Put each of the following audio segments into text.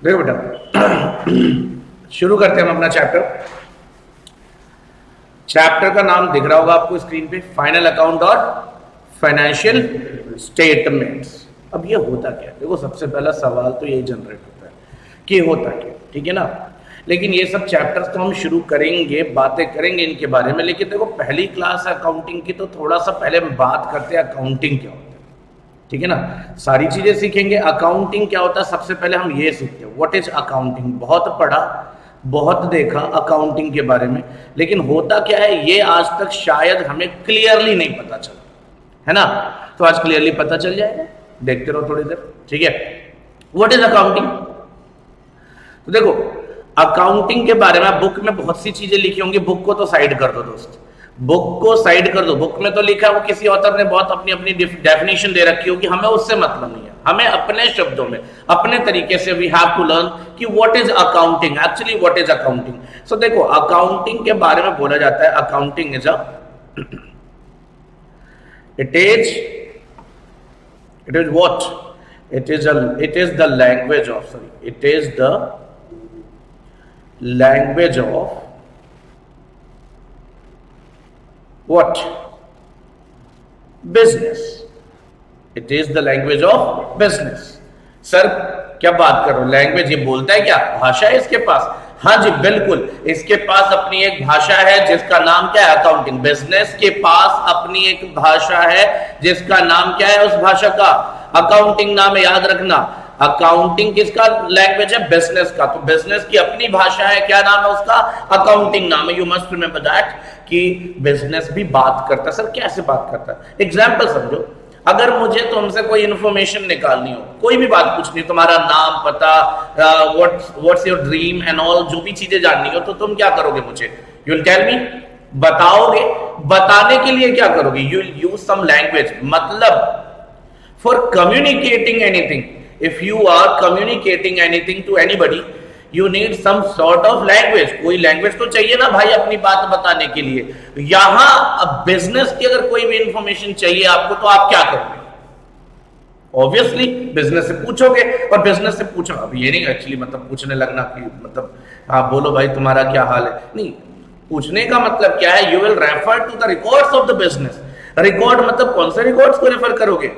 देखो बेटा, शुरू करते हैं हम अपना चैप्टर। चैप्टर का नाम दिख रहा होगा आपको स्क्रीन पे, फाइनल अकाउंट और फाइनेंशियल स्टेटमेंट्स। अब ये होता क्या है? देखो, सबसे पहला सवाल तो यही जनरेट होता है कि होता क्या, ठीक है ना। लेकिन ये सब चैप्टर्स तो हम शुरू करेंगे, बातें करेंगे इनके बारे में। लेकिन देखो, पहली क्लास है अकाउंटिंग की, तो थोड़ा सा पहले हम बात करते हैं अकाउंटिंग क्या होता है, ठीक है ना। सारी चीजें सीखेंगे, अकाउंटिंग क्या होता है सबसे पहले हम ये सीखते हैं, व्हाट इज अकाउंटिंग। बहुत पढ़ा, बहुत देखा अकाउंटिंग के बारे में, लेकिन होता क्या है ये आज तक शायद हमें क्लियरली नहीं पता चला, है ना। तो आज क्लियरली पता चल जाएगा, देखते रहो थोड़ी देर, ठीक है। What is accounting? तो देखो, अकाउंटिंग के बारे में बुक में बहुत सी चीजें लिखी होंगी, बुक को तो साइड कर दो दोस्त, बुक को साइड कर दो। बुक में तो लिखा है, वो किसी ऑथर ने बहुत अपनी अपनी डेफिनेशन दे रखी होगी, हमें उससे मतलब नहीं है। हमें अपने शब्दों में, अपने तरीके से वी हैव टू लर्न कि what is accounting, actually what is accounting. So देखो, अकाउंटिंग के बारे में बोला जाता है, accounting is it is what, it is the language of, sorry, it is the language of what? Business. It is the language of business. Sir क्या बात कर रहे हो, लैंग्वेज ये बोलता है क्या, भाषा है इसके पास? हाँ जी बिल्कुल, इसके पास अपनी एक भाषा है जिसका नाम क्या है, अकाउंटिंग। बिजनेस के पास अपनी एक भाषा है जिसका नाम क्या है, उस भाषा का अकाउंटिंग नाम है, याद रखना। अकाउंटिंग किसका लैंग्वेज है, बिजनेस का। तो बिजनेस की अपनी भाषा है, क्या नाम है उसका, अकाउंटिंग नाम है। यू मस्ट रिमेंबर दैट कि बिजनेस भी बात करता है। सर कैसे बात करता है? एग्जाम्पल समझो, अगर मुझे तुमसे कोई इंफॉर्मेशन निकालनी हो, कोई भी बात पूछनी, तुम्हारा नाम, पता, what's your dream and all, जो भी चीजें जाननी हो, तो तुम क्या करोगे, मुझे यू विल टेल मी, बताओगे। बताने के लिए क्या करोगे, you will use some language. मतलब for communicating anything, if you are communicating anything to anybody, you need some sort of language। कोई लैंग्वेज तो चाहिए ना भाई अपनी बात बताने के लिए। यहां अब बिजनेस की अगर कोई भी इंफॉर्मेशन चाहिए आपको, तो आप क्या करोगे? ऑब्वियसली बिजनेस से पूछोगे, और बिजनेस से पूछो, अब ये नहीं एक्चुअली मतलब पूछने लगना कि मतलब आप बोलो भाई तुम्हारा क्या हाल है, नहीं। पूछने का मतलब क्या है, you will refer to the records of the business. Record मतलब कौन से रिकॉर्ड्स को रेफर करोगे,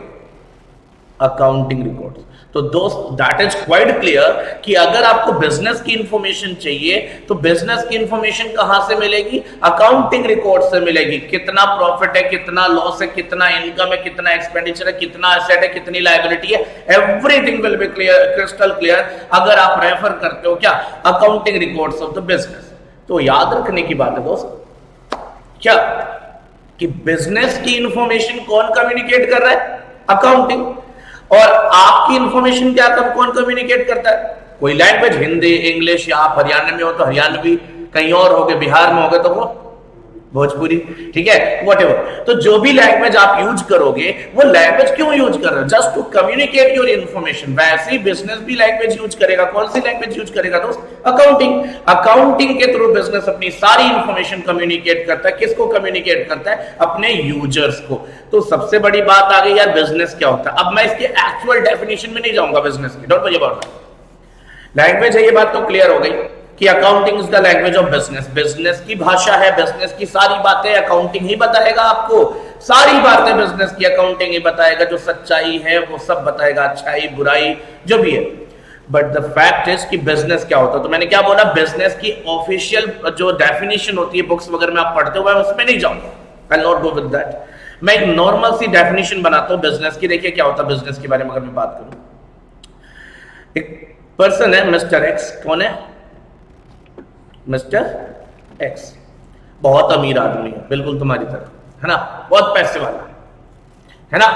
अकाउंटिंग रिकॉर्ड्स। तो दोस्त, दैट इज क्वाइट क्लियर कि अगर आपको बिजनेस की इंफॉर्मेशन चाहिए, तो बिजनेस की इंफॉर्मेशन कहां से मिलेगी, अकाउंटिंग रिकॉर्ड से मिलेगी। कितना प्रॉफिट है, कितना लॉस है, कितना इनकम है, कितना एक्सपेंडिचर है, कितना एसेट है, कितनी लायबिलिटी है, everything will be clear, crystal clear, अगर आप रेफर करते हो क्या, accounting records of the business. तो याद रखने की बात है दोस्त, क्या कि बिजनेस की इंफॉर्मेशन कौन कम्युनिकेट कर रहा है, अकाउंटिंग। और आपकी इंफॉर्मेशन क्या कौन कम्युनिकेट करता है, कोई लैंग्वेज, हिंदी, इंग्लिश, या आप हरियाणा में हो तो हरियाणवी, कहीं और हो गए, बिहार में हो गए तो वो भोजपुरी, ठीक है, व्हाटएवर। तो जो भी लैंग्वेज आप यूज करोगे, वो लैंग्वेज क्यों यूज कर रहे हो, just to communicate your information. वैसे ही बिजनेस भी लैंग्वेज यूज करेगा। कौन सी लैंग्वेज यूज करेगा दोस्त, अकाउंटिंग। अकाउंटिंग के थ्रू बिजनेस अपनी सारी इंफॉर्मेशन कम्युनिकेट करता है। किसको कम्युनिकेट करता है, अपने यूजर्स को। तो सबसे बड़ी बात आ गई यार, बिजनेस क्या होता है। अब मैं इसके एक्चुअल डेफिनेशन में नहीं जाऊंगा बिजनेस की, don't worry about that. Language है, ये बात तो क्लियर हो गई कि accounting is the language of business. Business की भाषा है, बिजनेस की सारी बातें अकाउंटिंग ही बताएगा आपको। सारी बातें बिजनेस की अकाउंटिंग ही बताएगा, जो सच्चाई है वो सब बताएगा, अच्छाई बुराई जो भी है। बट द फैक्ट इज कि बिजनेस क्या होता है। तो मैंने क्या बोला, बिजनेस की ऑफिशियल जो डेफिनेशन होती है बुक्स वगैरह में आप पढ़ते हो, मैं उसमें नहीं जाऊंगा, I will not go with that. मैं एक नॉर्मल सी डेफिनेशन बनाता हूं बिजनेस की। देखिए क्या होता है बिजनेस के बारे में अगर मैं बात करूं। एक पर्सन है मिस्टर एक्स, कौन है, मिस्टर एक्स, बहुत अमीर आदमी है, बिल्कुल तुम्हारी तरह, है ना, बहुत पैसे वाला है ना।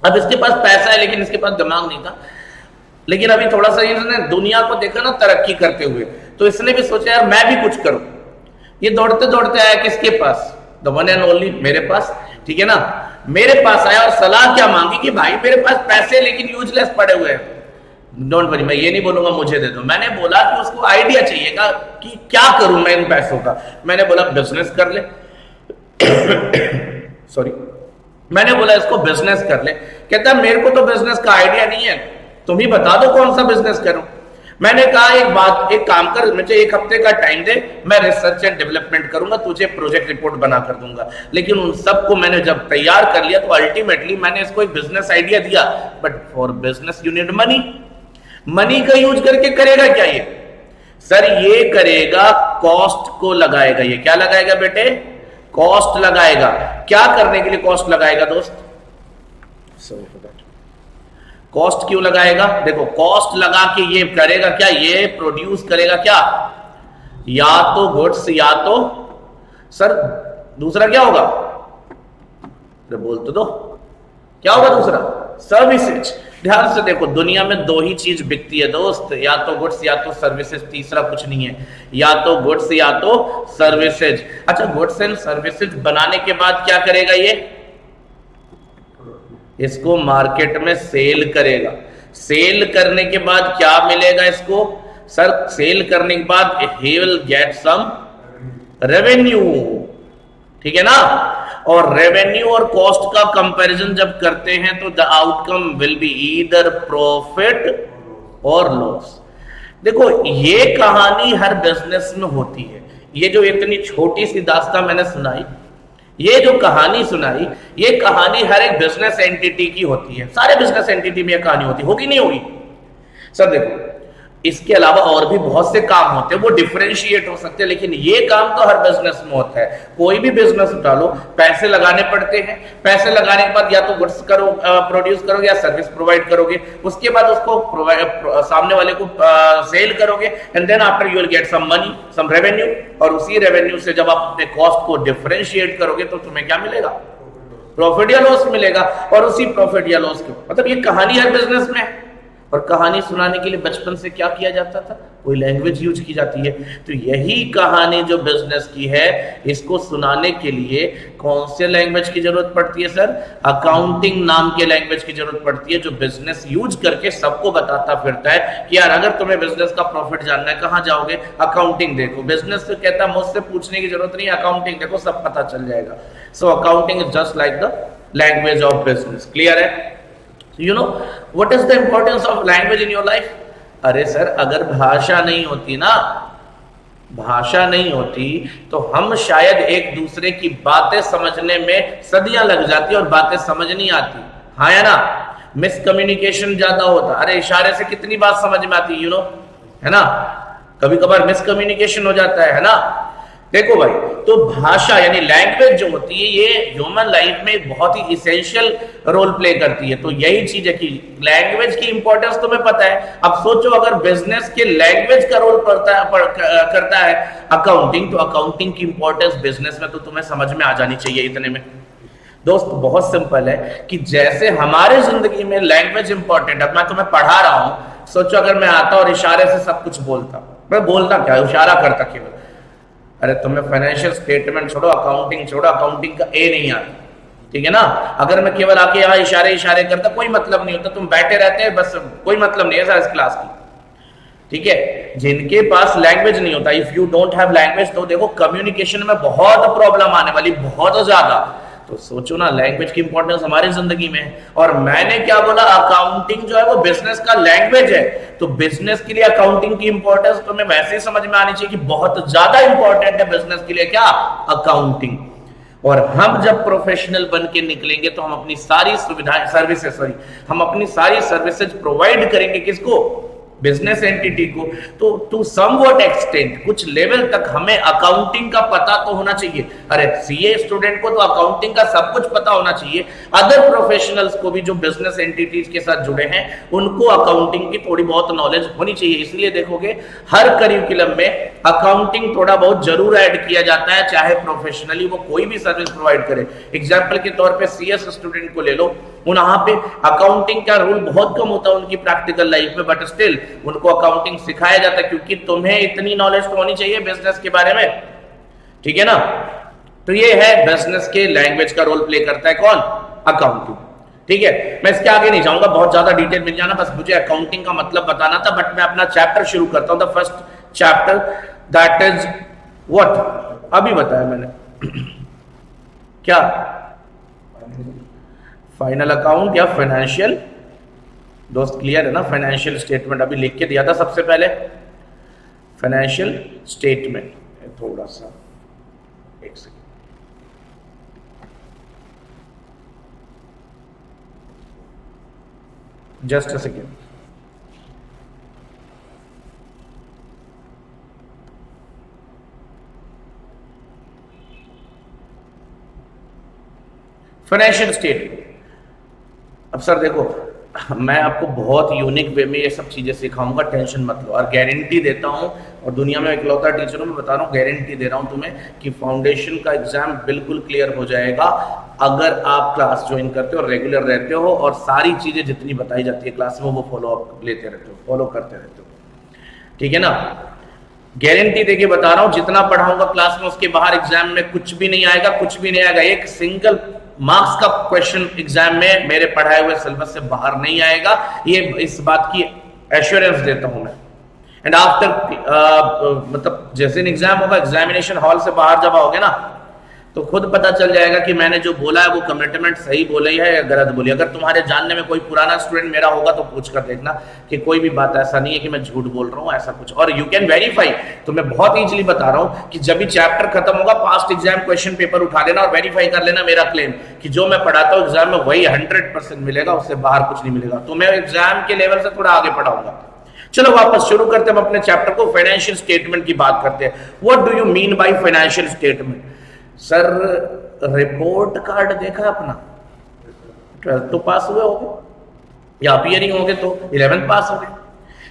अब इसके पास पैसा है, लेकिन इसके पास दिमाग नहीं था। लेकिन अभी थोड़ा सा इसने दुनिया को देखा ना तरक्की करते हुए, तो इसने भी सोचा यार मैं भी कुछ करूं। ये दौड़ते दौड़ते आया किसके पास, द वन एंड ओनली मेरे पास, ठीक है ना। मेरे पास आया और सलाह क्या मांगी कि भाई मेरे पास पैसे लेकिन यूजलेस पड़े हुए हैं। डोंट वरी, मैं ये नहीं बोलूंगा मुझे दे दो। मैंने बोला कि उसको आइडिया चाहिएगा कि क्या करूं मैं इन पैसों का। मैंने बोला बिजनेस कर ले सॉरी, मैंने बोला इसको बिजनेस कर ले। कहता है मेरे को तो बिजनेस का आइडिया नहीं है, तुम ही बता दो कौन सा बिजनेस करूं। मैंने कहा एक काम कर, मुझे 1 हफ्ते का टाइम दे, मैं रिसर्च एंड डेवलपमेंट करूंगा, तुझे प्रोजेक्ट रिपोर्ट बना कर दूंगा। लेकिन उन सबको मैंने जब तैयार कर लिया तो अल्टीमेटली मैंने इसको एक बिजनेस आइडिया दिया, but for business you need money. Money का यूज करके करेगा क्या ये? सर ये करेगा, कॉस्ट को लगाएगा। ये क्या लगाएगा बेटे? कॉस्ट लगाएगा। क्या करने के लिए कॉस्ट लगाएगा दोस्त? कॉस्ट क्यों लगाएगा? देखो, कॉस्ट लगा के ये करेगा क्या? ये प्रोड्यूस करेगा क्या? या तो गुड्स या तो सर दूसरा क्या होगा? बोल तो दो, क्या होगा दूसरा? सर्विसेज। ध्यान से देखो, दुनिया में 2 ही चीज बिकती है दोस्त, या तो गुड्स या तो सर्विसेज, तीसरा कुछ नहीं है। या तो गुड्स या तो सर्विसेज। अच्छा, गुड्स एंड सर्विसेज बनाने के बाद क्या करेगा ये? इसको मार्केट में सेल करेगा। सेल करने के बाद क्या मिलेगा इसको? सर सेल करने के बाद he will get some revenue, ठीक है ना? और रेवेन्यू और कॉस्ट का कंपैरिजन जब करते हैं तो the outcome will be either profit और लॉस। देखो, ये कहानी हर बिजनेस में होती है। ये जो इतनी छोटी सी दास्तां मैंने सुनाई, ये जो कहानी सुनाई, ये कहानी हर एक बिजनेस एंटिटी की होती है। सारे बिजनेस एंटिटी में ये कहानी होती होगी, नहीं होगी? सर देखो, इसके अलावा और भी बहुत से काम होते हैं, वो डिफरेंशिएट हो सकते हैं, लेकिन ये काम तो हर बिजनेस में होता है। कोई भी बिजनेस उठा लो, पैसे लगाने पड़ते हैं। पैसे लगाने के बाद या तो गुड्स प्रोड्यूस करोगे या सर्विस प्रोवाइड करोगे, उसके बाद उसको सामने वाले को सेल करोगे, and then after you will get some money, some revenue. और उसी रेवेन्यू से जब आप अपने कॉस्ट को डिफरेंशिएट करोगे तो तुम्हें क्या मिलेगा? प्रॉफिट या लॉस मिलेगा। और उसी प्रॉफिट या लॉस के मतलब ये कहानी हर बिजनेस में है। और कहानी सुनाने के लिए बचपन से क्या किया जाता था? कोई लैंग्वेज यूज की जाती है। तो यही कहानी जो बिजनेस की है, इसको सुनाने के लिए कौन से लैंग्वेज की जरूरत पड़ती है सर? अकाउंटिंग नाम के लैंग्वेज की जरूरत पड़ती है, जो बिजनेस यूज करके सबको बताता फिरता है कि यार अगर तुम्हें बिजनेस का प्रॉफिट जानना है, कहां जाओगे? अकाउंटिंग देखो। बिजनेस तो कहता है मुझसे पूछने की जरूरत नहीं, अकाउंटिंग देखो, सब पता चल जाएगा। So accounting is just like the language of business. Clear है? You know what is the importance of language in your life? अरे सर, अगर भाषा नहीं होती ना, भाषा नहीं होती तो हम शायद एक दूसरे की बातें समझने में सदियां लग जाती और बातें समझ नहीं आती। हाँ या ना? मिसकम्युनिकेशन ज्यादा होता। अरे इशारे से कितनी बात समझ में आती, है ना? कभी कभार मिसकम्युनिकेशन हो जाता है ना? देखो भाई, तो भाषा यानी लैंग्वेज जो होती है, ये ह्यूमन लाइफ में एक बहुत ही इसेंशियल रोल प्ले करती है। तो यही चीज है कि लैंग्वेज की इंपॉर्टेंस तुम्हें पता है। अब सोचो, अगर बिजनेस के लैंग्वेज का रोल करता है अकाउंटिंग, तो अकाउंटिंग की इंपॉर्टेंस बिजनेस में तो तुम्हें समझ में आ जानी चाहिए इतने में। दोस्त बहुत सिंपल है कि जैसे हमारे जिंदगी में लैंग्वेज इंपॉर्टेंट है। मैं तुम्हें पढ़ा रहा हूं, सोचो अगर मैं आता और इशारे से सब कुछ बोलता। मैं बोलता क्या? इशारा करता केवल। अरे तुम्हें फाइनेंशियल स्टेटमेंट छोड़ो, अकाउंटिंग छोड़ो, अकाउंटिंग का ए नहीं आता, ठीक है ना? अगर मैं केवल आके यहाँ इशारे इशारे करता, कोई मतलब नहीं होता। तुम बैठे रहते हैं, बस कोई मतलब नहीं है सर इस क्लास की, ठीक है? जिनके पास लैंग्वेज नहीं होता, if you don't have language, तो देखो कम्युनिकेशन में बहुत प्रॉब्लम आने वाली, बहुत ज्यादा। तो सोचो ना, लैंग्वेज की इंपॉर्टेंस हमारी जिंदगी में है। और मैंने क्या बोला? अकाउंटिंग जो है वो बिजनेस का लैंग्वेज है। तो बिजनेस के लिए अकाउंटिंग की इंपॉर्टेंस तुम्हें वैसे ही समझ में आनी चाहिए कि बहुत ज्यादा इंपॉर्टेंट है बिजनेस के लिए क्या? अकाउंटिंग। और हम जब प्रोफेशनल बन के निकलेंगे तो हम अपनी सारी सुविधाएं हम अपनी सारी सर्विसेज प्रोवाइड करेंगे किसको? बिजनेस एंटिटी को। तो टू समवॉट एक्सटेंट, कुछ लेवल तक हमें अकाउंटिंग का पता तो होना चाहिए। अरे सीए स्टूडेंट को तो अकाउंटिंग का सब कुछ पता होना चाहिए। अदर प्रोफेशनल्स को भी जो बिजनेस एंटिटीज के साथ जुड़े हैं, उनको अकाउंटिंग की थोड़ी बहुत नॉलेज होनी चाहिए। इसलिए देखोगे हर करिकुलम में अकाउंटिंग थोड़ा बहुत जरूर ऐड किया जाता है, चाहे प्रोफेशनली वो कोई भी सर्विस प्रोवाइड करे। एग्जाम्पल के तौर पर सीएस स्टूडेंट को ले लो, वहां पे अकाउंटिंग का रोल बहुत कम होता है उनकी प्रैक्टिकल लाइफ में, बट स्टिल उनको अकाउंटिंग सिखाया जाता है, क्योंकि तुम्हें इतनी नॉलेज तो होनी चाहिए बिजनेस के बारे में, ठीक है ना? तो ये है बिजनेस के लैंग्वेज का रोल प्ले करता है कौन? अकाउंटिंग, ठीक है? मैं इसके आगे नहीं जाऊंगा, बहुत ज्यादा डिटेल मिल जाना, बस मुझे अकाउंटिंग का मतलब बताना था। बट मैं अपना चैप्टर शुरू करता हूं। The first chapter that is what? अभी बताया मैंने क्या? फाइनल अकाउंट या फाइनेंशियल दोस्त क्लियर है ना? फाइनेंशियल स्टेटमेंट अभी लिख के दिया था सबसे पहले, फाइनेंशियल स्टेटमेंट। थोड़ा सा एक second, just a second. Financial statement. अब सर देखो, मैं आपको बहुत यूनिक वे में ये सब चीजें सिखाऊंगा, टेंशन मत लो, और गारंटी देता हूं, और दुनिया में इकलौता टीचर हूं मैं, बता रहा हूं, गारंटी दे रहा हूं तुम्हें कि फाउंडेशन का एग्जाम बिल्कुल क्लियर हो जाएगा अगर आप क्लास ज्वाइन करते हो और रेगुलर रहते हो, और सारी चीजें जितनी बताई जाती है क्लास में वो फॉलो अप लेते रहते हो, फॉलो करते रहते हो। ठीक है ना? गारंटी देके बता रहा हूं, जितना पढ़ाऊंगा क्लास में उसके बाहर एग्जाम में कुछ भी नहीं आएगा, कुछ भी नहीं आएगा। एक सिंगल मार्क्स का क्वेश्चन एग्जाम में मेरे पढ़ाए हुए सिलेबस से बाहर नहीं आएगा, ये इस बात की एश्योरेंस देता हूं मैं। एंड आफ्टर मतलब जैसे एग्जाम होगा, एग्जामिनेशन हॉल से बाहर जब आओगे ना, तो खुद पता चल जाएगा कि मैंने जो बोला है वो कमिटमेंट सही बोली है या गलत बोली। अगर तुम्हारे जानने में कोई पुराना स्टूडेंट मेरा होगा तो पूछ कर देखना कि कोई भी बात ऐसा नहीं है कि मैं झूठ बोल रहा हूं, ऐसा कुछ। और यू कैन वेरीफाई, तो मैं बहुत इजीली बता रहा हूं कि जब भी चैप्टर खत्म होगा, पास्ट एग्जाम क्वेश्चन पेपर उठा लेना और वेरीफाई कर लेना मेरा क्लेम कि जो मैं पढ़ाता हूं एग्जाम में वही 100% मिलेगा, उससे बाहर कुछ नहीं मिलेगा। तो मैं एग्जाम के लेवल से थोड़ा आगे पढ़ाऊंगा। चलो वापस शुरू करते हैं हम अपने चैप्टर को, फाइनेंशियल स्टेटमेंट की बात करते हैं। What do you mean by financial statement? Sir report card देखा अपना, 12th तो पास हुए होगे या अपीयरिंग होगे तो 11th पास हो गए।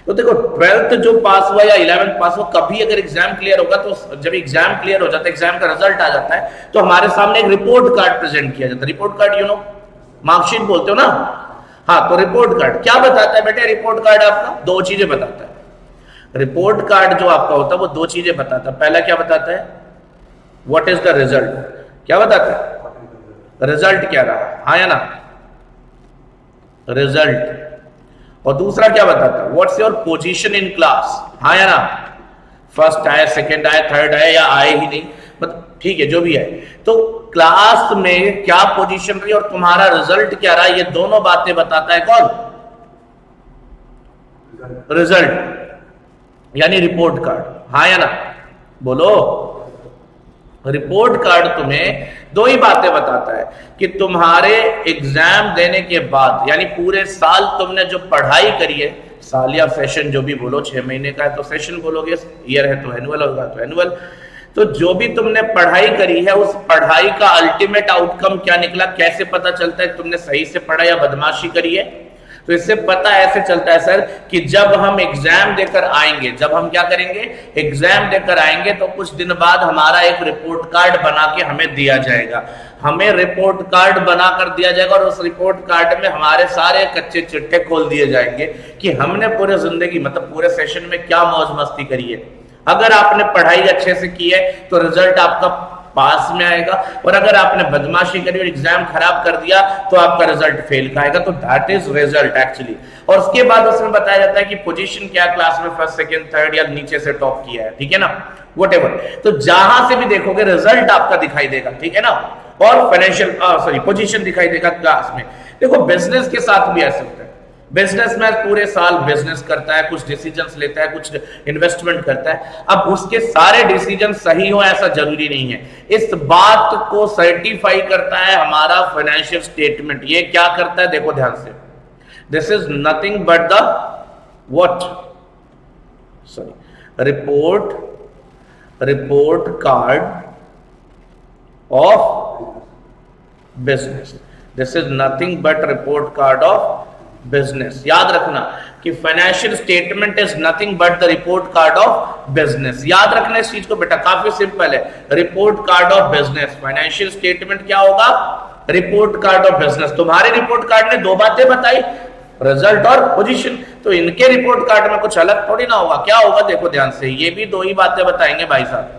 तो देखो 12th जो पास हुआ या 11th पास हुआ, कभी अगर एग्जाम क्लियर होगा तो जब एग्जाम क्लियर हो जाता है, एग्जाम का रिजल्ट आ जाता है, तो हमारे सामने एक रिपोर्ट कार्ड प्रेजेंट किया जाता है। Report card you know, marksheet बोलते हो ना? हाँ, तो रिपोर्ट कार्ड क्या बताता है बेटे? रिपोर्ट कार्ड आपका दो चीजें बताता है। रिपोर्ट कार्ड जो आपका होता है वो दो चीजें बताता है। पहला क्या बताता है? What is the result. क्या बताता है? रिजल्ट क्या रहा, हाँ या ना? रिजल्ट। और दूसरा क्या बताता है? What's your position in class, हाँ या ना? फर्स्ट आए, सेकंड आए, थर्ड आए या आए ही नहीं, मतलब ठीक है जो भी है। तो क्लास में क्या पोजीशन रही और तुम्हारा रिजल्ट क्या रहा, ये दोनों बातें बताता है कौन? रिजल्ट, यानी रिपोर्ट कार्ड, हाँ या ना? बोलो। रिपोर्ट कार्ड तुम्हें दो ही बातें बताता है कि तुम्हारे एग्जाम देने के बाद, यानी पूरे साल तुमने जो पढ़ाई करी है, साल या सेशन जो भी बोलो, 6 महीने का है तो सेशन बोलोगे, ईयर है तो एनुअल होगा तो एनुअल। तो जो भी तुमने पढ़ाई करी है उस पढ़ाई का अल्टीमेट आउटकम क्या निकला, कैसे पता चलता है तुमने सही से पढ़ा या बदमाशी करी है? तो इससे पता ऐसे चलता है सर कि जब हम एग्जाम देकर आएंगे, जब हम क्या करेंगे, एग्जाम देकर आएंगे, तो कुछ दिन बाद हमारा एक रिपोर्ट कार्ड बना के हमें दिया जाएगा। हमें रिपोर्ट कार्ड बनाकर दिया जाएगा और उस रिपोर्ट कार्ड में हमारे सारे कच्चे चिट्ठे खोल दिए जाएंगे कि हमने पूरे जिंदगी, मतलब पूरे सेशन में क्या मौज मस्ती करी है। अगर आपने पढ़ाई अच्छे से की है तो रिजल्ट आपका पास में आएगा, और अगर आपने बदमाशी करी और एग्जाम खराब कर दिया तो आपका रिजल्ट फेल का आएगा। तो दैट इज रिजल्ट एक्चुअली। और उसके बाद उसमें बताया जाता है कि पोजीशन क्या क्लास में, फर्स्ट सेकंड थर्ड या नीचे से टॉप किया है, ठीक है ना, व्हाटएवर। तो जहां से भी देखोगे रिजल्ट आपका दिखाई देगा, ठीक है ना, और फाइनेंशियल पोजीशन दिखाई देगा क्लास में। देखो बिजनेस के साथ भी ऐसे होता है। बिजनेसमैन पूरे साल बिजनेस करता है, कुछ डिसीजंस लेता है, कुछ इन्वेस्टमेंट करता है। अब उसके सारे डिसीजन सही हो ऐसा जरूरी नहीं है। इस बात को सर्टिफाई करता है हमारा फाइनेंशियल स्टेटमेंट। ये क्या करता है देखो ध्यान से, this is nothing but the what, report card of business. This is nothing but report card of business. याद रखना कि financial statement is nothing but the report card of business. याद रखना इस चीज को बेटा, काफी सिंपल है। Report card of business, financial statement क्या होगा? Report card of business. तुम्हारे रिपोर्ट कार्ड ने दो बातें बताई, रिजल्ट और पोजीशन, तो इनके रिपोर्ट कार्ड में कुछ अलग थोड़ी ना होगा। क्या होगा देखो ध्यान से, ये भी दो ही बातें बताएंगे भाई साहब,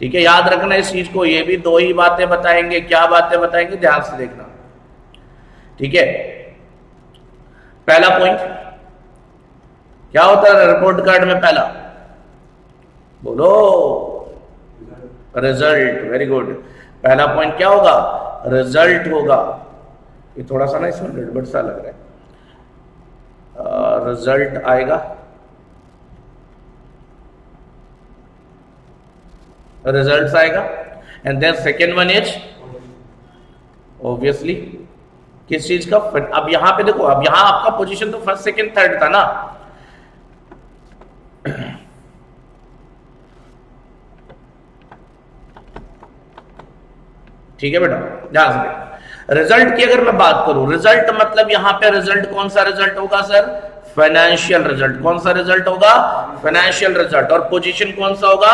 ठीक है, याद रखना इस चीज को, ये भी दो ही बातें बताएंगे। क्या बातें बताएंगे ध्यान से देखना, ठीक है। पहला पॉइंट क्या होता है रिपोर्ट कार्ड में? पहला बोलो, रिजल्ट। Very good. पहला पॉइंट क्या होगा? रिजल्ट होगा। ये थोड़ा सा ना इसमें गड़बड़ सा लग रहा है। रिजल्ट आएगा, रिजल्ट्स आएगा। And then second one is obviously किस चीज का, अब यहां पे देखो, अब यहां आपका पोजीशन तो फर्स्ट सेकंड थर्ड था ना, ठीक है बेटा, ध्यान से देखो। रिजल्ट की अगर मैं बात करूं, रिजल्ट मतलब यहां पे रिजल्ट कौन सा रिजल्ट होगा सर, फाइनेंशियल रिजल्ट। कौन सा रिजल्ट होगा, फाइनेंशियल रिजल्ट। और पोजीशन कौन सा होगा,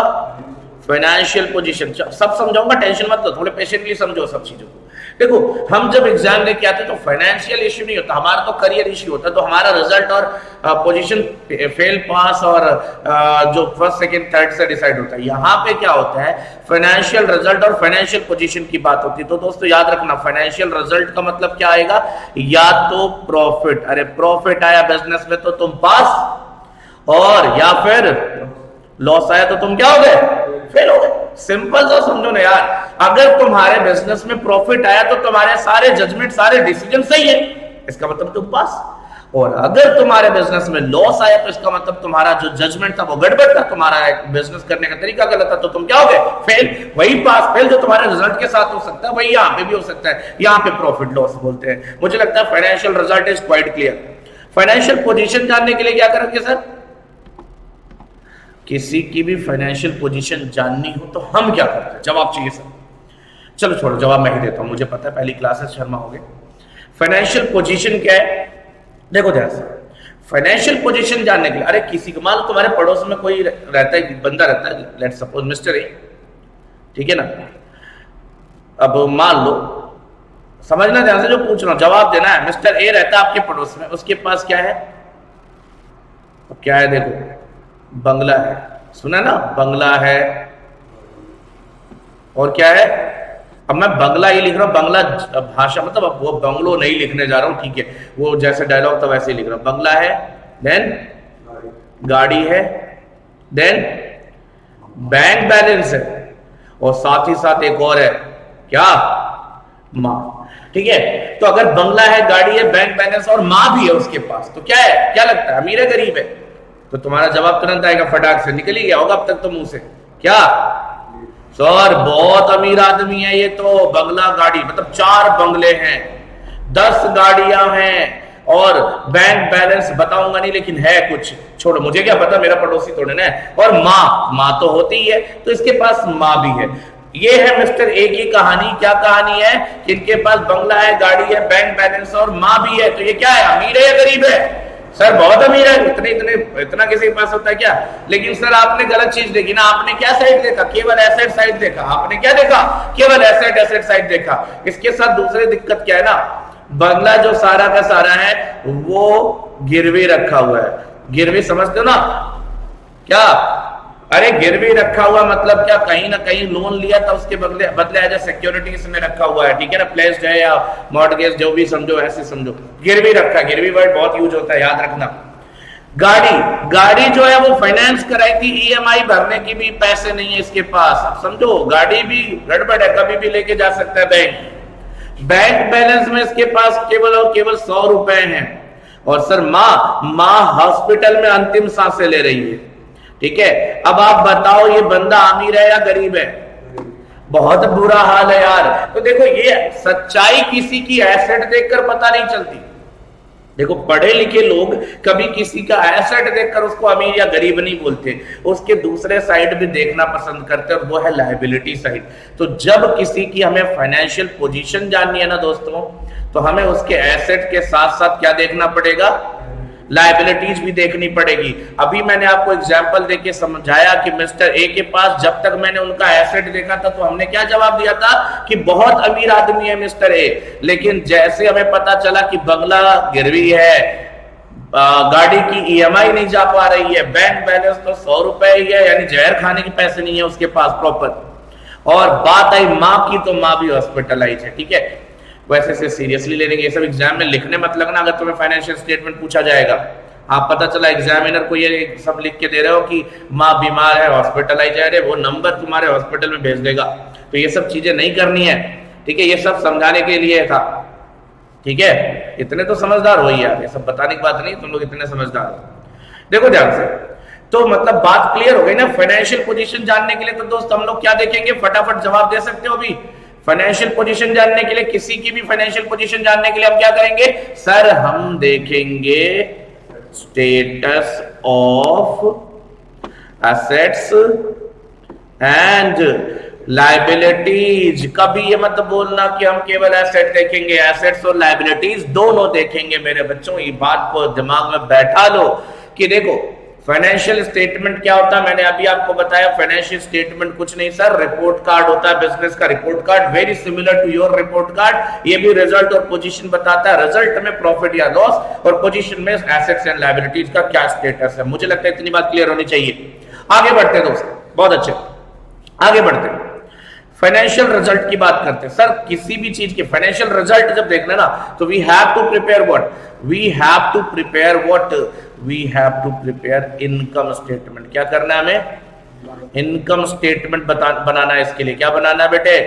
फाइनेंशियल पोजीशन। सब समझाऊंगा, टेंशन मत लो, थोड़े पेशेंटली समझो सब चीजों को। देखो हम जब एग्जाम लेके आते तो फाइनेंशियल इश्यू नहीं होता, हमारा तो करियर इश्यू होता है। तो हमारा रिजल्ट और पोजीशन फेल पास और जो फर्स्ट सेकंड थर्ड से डिसाइड होता है। यहाँ पे क्या होता है, फाइनेंशियल रिजल्ट और फाइनेंशियल पोजीशन की बात होती है। तो दोस्तों याद रखना, फाइनेंशियल रिजल्ट का मतलब क्या आएगा, या तो प्रॉफिट, अरे प्रॉफिट आया बिजनेस में तो तुम पास, और या फिर लॉस आया तो तुम क्या हो गए, फेल हो गए। सिंपल सा समझो ना यार, अगर तुम्हारे बिजनेस में प्रॉफिट आया तो तुम्हारे सारे जजमेंट, सारे डिसीजन सही है, इसका मतलब तुम पास। और अगर तुम्हारे बिजनेस में लॉस आया तो इसका मतलब तुम्हारा जो जजमेंट था वो गड़बड़ था, तुम्हारा बिजनेस करने का तरीका गलत था, तो तुम क्या हो गए, फेल। वही पास फेल जो तुम्हारे रिजल्ट के साथ हो सकता है वही यहाँ पे भी हो सकता है। यहाँ पे प्रॉफिट लॉस बोलते हैं। मुझे लगता है financial result is quite clear. Financial position जानने के लिए क्या करेंगे सर, किसी की भी फाइनेंशियल पोजीशन जाननी हो तो हम क्या करते हैं, जवाब चाहिए सर। चलो छोड़ो, जवाब मैं ही देता हूं, मुझे पता है पहली क्लास है, शर्मा हो गए। फाइनेंशियल पोजीशन क्या है, देखो ध्यान से, फाइनेंशियल पोजीशन जानने के लिए, अरे किसी को मान लो तुम्हारे पड़ोस में कोई रहता है, बंदा रहता है, लेट्स सपोज मिस्टर ए, ठीक है ना। अब मान लो, समझना ध्यान से जो पूछ रहा हूं, जवाब देना है। मिस्टर ए रहता है आपके पड़ोस में, उसके पास क्या है, क्या है देखो, बंगला है, सुना ना, बंगला है, और क्या है, अब मैं बंगला ही लिख रहा हूं, बंगला भाषा मतलब वो बंगलो नहीं लिखने जा रहा हूं, ठीक है, वो जैसे डायलॉग था वैसे ही लिख रहा हूं। बंगला है, देन गाड़ी है, देन बैंक बैलेंस है, और साथ ही साथ एक और है, क्या, मां, ठीक है। तो अगर बंगला है, गाड़ी है, बैंक बैलेंस और मां भी है उसके पास, तो क्या है, क्या लगता है, अमीर है गरीब है, तो तुम्हारा जवाब तुरंत आएगा, फटाक से निकल ही गया होगा अब तक तो मुंह से, क्या सर बहुत अमीर आदमी है ये तो, बंगला गाड़ी मतलब 4 बंगले हैं, 10 गाड़ियां हैं, और बैंक बैलेंस बताऊंगा नहीं लेकिन है कुछ, छोड़ो मुझे क्या पता, मेरा पड़ोसी थोड़े ना है। और माँ तो होती ही है, तो इसके पास माँ भी है। ये है मिस्टर ए की कहानी। क्या कहानी है कि इनके पास बंगला है, गाड़ी है, बैंक बैलेंस और माँ भी है। तो ये क्या है, अमीर है या गरीब है, सर बहुत अमीर है। इतना किसी के पास होता है क्या। लेकिन सर आपने गलत चीज देखी ना, आपने क्या साइड देखा, केवल एसेट साइड देखा। आपने क्या देखा, केवल एसेट साइड देखा। इसके साथ दूसरी दिक्कत क्या है ना, बंगला जो सारा का सारा है वो गिरवी रखा हुआ है। गिरवी समझते हो ना क्या, अरे गिरवी रखा हुआ मतलब क्या, कहीं ना कहीं लोन लिया था उसके बदले एज ए सिक्योरिटी इसमें रखा हुआ है, ठीक है ना, प्लेस्ड है या मॉर्टगेज जो भी समझो, ऐसे समझो, गिरवी रखा। गिरवी वर्ड बहुत यूज होता है, याद रखना। गाड़ी जो है वो फाइनेंस कराई थी, ईएमआई भरने की भी पैसे नहीं है इसके पास, आप समझो, गाड़ी भी गड़बड़ है, कभी भी लेके जा सकता है बैंक बैलेंस में इसके पास केवल और केवल 100 रुपए हैं। और सर माँ हॉस्पिटल में अंतिम सांसें ले रही है, ठीक है। अब आप बताओ ये बंदा अमीर है या गरीब है, बहुत बुरा हाल है यार। तो देखो ये सच्चाई किसी की एसेट देखकर पता नहीं चलती। देखो पढ़े लिखे लोग कभी किसी का एसेट देखकर उसको अमीर या गरीब नहीं बोलते, उसके दूसरे साइड भी देखना पसंद करते हैं, और वो है लायबिलिटी साइड। तो जब किसी की हमें फाइनेंशियल पोजीशन जाननी है ना दोस्तों, तो हमें उसके एसेट के साथ साथ क्या देखना पड़ेगा, लायबिलिटीज भी देखनी पड़ेगी। अभी मैंने आपको एग्जांपल देके समझाया कि मिस्टर ए के पास जब तक मैंने उनका एसेट देखा था तो हमने क्या जवाब दिया था कि बहुत अमीर आदमी है मिस्टर ए। लेकिन जैसे हमें पता चला कि बंगला गिरवी है, गाड़ी की ईएमआई नहीं जा पा रही है, बैंक बैलेंस तो 100 रुपए ही है, यानी जहर खाने के पैसे नहीं है उसके पास प्रॉपर, और बात आई माँ की, तो माँ भी हॉस्पिटलाइज है, ठीक है। वैसे से सीरियसली ले लेंगे ये सब, एग्जाम में लिखने मत लगना अगर तुम्हें फाइनेंशियल स्टेटमेंट पूछा जाएगा। आप पता चला एग्जामिनर को ये सब लिख के दे रहे हो कि माँ बीमार है, हॉस्पिटलाइज है, वो नंबर तुम्हारे हॉस्पिटल में भेज देगा। तो ये सब चीजें नहीं करनी है, ठीक है, ये सब समझाने के लिए था। ठीक है, इतने तो समझदार हो ही यार, ये सब बताने की बात नहीं, तुम लोग इतने समझदार हो। देखो ध्यान से, तो मतलब बात क्लियर हो गई ना। फाइनेंशियल पोजीशन जानने के लिए तो दोस्त हम लोग क्या देखेंगे, फटाफट जवाब दे सकते हो अभी। फाइनेंशियल पोजीशन जानने के लिए, किसी की भी फाइनेंशियल पोजीशन जानने के लिए हम क्या करेंगे सर, हम देखेंगे status of assets and liabilities. कभी ये मत बोलना कि हम केवल एसेट देखेंगे, एसेट्स और लाइबिलिटीज दोनों देखेंगे मेरे बच्चों। ये बात को दिमाग में बैठा लो कि देखो फाइनेंशियल स्टेटमेंट क्या होता है, मैंने अभी आपको बताया। फाइनेंशियल स्टेटमेंट कुछ नहीं सर, रिपोर्ट कार्ड होता है, बिजनेस का report card, very similar to your report card. ये भी रिजल्ट और पोजीशन बताता है, रिजल्ट में प्रॉफिट या लॉस और पोजीशन में एसेट्स एंड लायबिलिटीज का क्या स्टेटस है। मुझे लगता है इतनी बात क्लियर होनी चाहिए। आगे बढ़ते हैं दोस्तों, बहुत अच्छे, आगे बढ़ते हैं। फाइनेंशियल रिजल्ट की बात करते हैं सर। किसी भी चीज के फाइनेंशियल रिजल्ट जब देखना ना, तो we have to prepare what, we have to prepare what, we have to prepare income statement. क्या करना है हमें, इनकम स्टेटमेंट बनाना है। इसके लिए क्या बनाना है बेटे,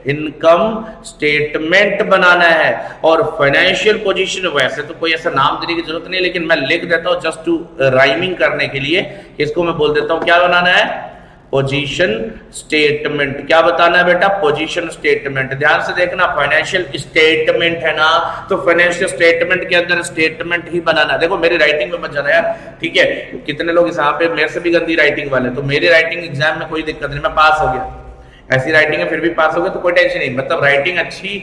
इनकम स्टेटमेंट बनाना है। और फाइनेंशियल पोजीशन, वैसे तो कोई ऐसा नाम देने की जरूरत नहीं, लेकिन मैं लिख देता हूं जस्ट टू राइमिंग करने के लिए। इसको मैं बोल देता हूं क्या बनाना है, पोजीशन स्टेटमेंट। क्या बताना है बेटा, पोजीशन स्टेटमेंट। ध्यान से देखना, फाइनेंशियल स्टेटमेंट है ना, तो फाइनेंशियल स्टेटमेंट के अंदर स्टेटमेंट ही बनाना। देखो मेरी राइटिंग में मत जाना यार, ठीक है। कितने लोग यहाँ पे मेरे से भी गंदी राइटिंग वाले, तो मेरी राइटिंग एग्जाम में कोई दिक्कत नहीं, मैं पास हो गया। ऐसी राइटिंग है फिर भी पास हो गया तो कोई टेंशन नहीं। मतलब राइटिंग अच्छी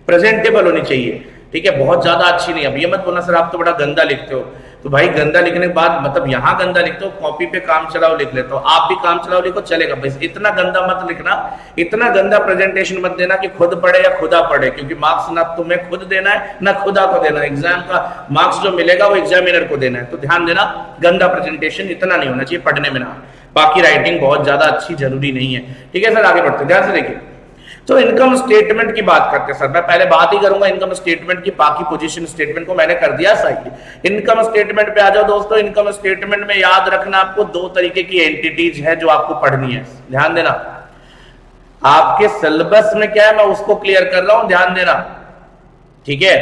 प्रेजेंटेबल होनी चाहिए, ठीक है, बहुत ज्यादा अच्छी नहीं। अब ये मत बोलना सर आप तो बड़ा गंदा लिखते हो, तो भाई गंदा लिखने के बाद मतलब यहाँ गंदा लिखते हो, कॉपी पे काम चलाओ लिख लेते हो, आप भी काम चलाओ लिखो चलेगा, बस इतना गंदा मत लिखना, इतना गंदा प्रेजेंटेशन मत देना कि खुद पढ़े या खुदा पढ़े, क्योंकि मार्क्स ना तुम्हें खुद देना है ना खुदा को देना है। एग्जाम का मार्क्स जो मिलेगा वो एग्जामिनर को देना है, तो ध्यान देना गंदा प्रेजेंटेशन इतना नहीं होना चाहिए पढ़ने में ना। बाकी राइटिंग बहुत ज्यादा अच्छी जरूरी नहीं है, ठीक है सर। आगे बढ़ते ध्यान से देखिए, तो इनकम स्टेटमेंट की बात करते हैं सर। मैं पहले बात ही करूंगा इनकम स्टेटमेंट की, बाकी पोजीशन स्टेटमेंट को मैंने कर दिया सही। इनकम स्टेटमेंट पे आ जाओ दोस्तों। इनकम स्टेटमेंट में याद रखना आपको दो तरीके की एंटिटीज है जो आपको पढ़नी है, ध्यान देना। आपके सिलेबस में क्या है मैं उसको क्लियर कर रहा हूं, ध्यान देना, ठीक है।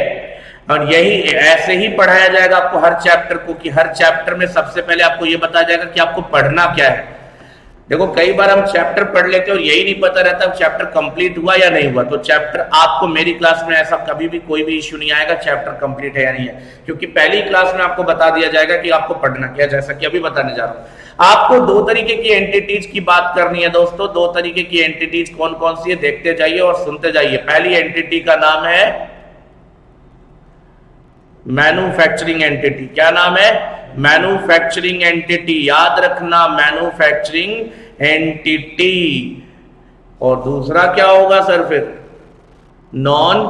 और यही ऐसे ही पढ़ाया जाएगा आपको हर चैप्टर को, कि हर चैप्टर में सबसे पहले आपको यह बताया जाएगा कि आपको पढ़ना क्या है। देखो कई बार हम चैप्टर पढ़ लेते हैं और यही नहीं पता रहता चैप्टर कंप्लीट हुआ या नहीं हुआ। तो चैप्टर आपको मेरी क्लास में ऐसा कभी भी कोई भी इश्यू नहीं आएगा चैप्टर कंप्लीट है या नहीं है, क्योंकि पहली क्लास में आपको बता दिया जाएगा कि आपको पढ़ना क्या, जैसा कि अभी बताने जा रहा हूं। आपको दो तरीके की एंटिटीज की बात करनी है दोस्तों। दो तरीके की एंटिटीज कौन कौन सी है देखते जाइए और सुनते जाइए। पहली एंटिटी का नाम है मैन्युफैक्चरिंग एंटिटी। क्या नाम है, मैन्युफैक्चरिंग एंटिटी। याद रखना मैन्युफैक्चरिंग एंटिटी। और दूसरा क्या होगा सर फिर, non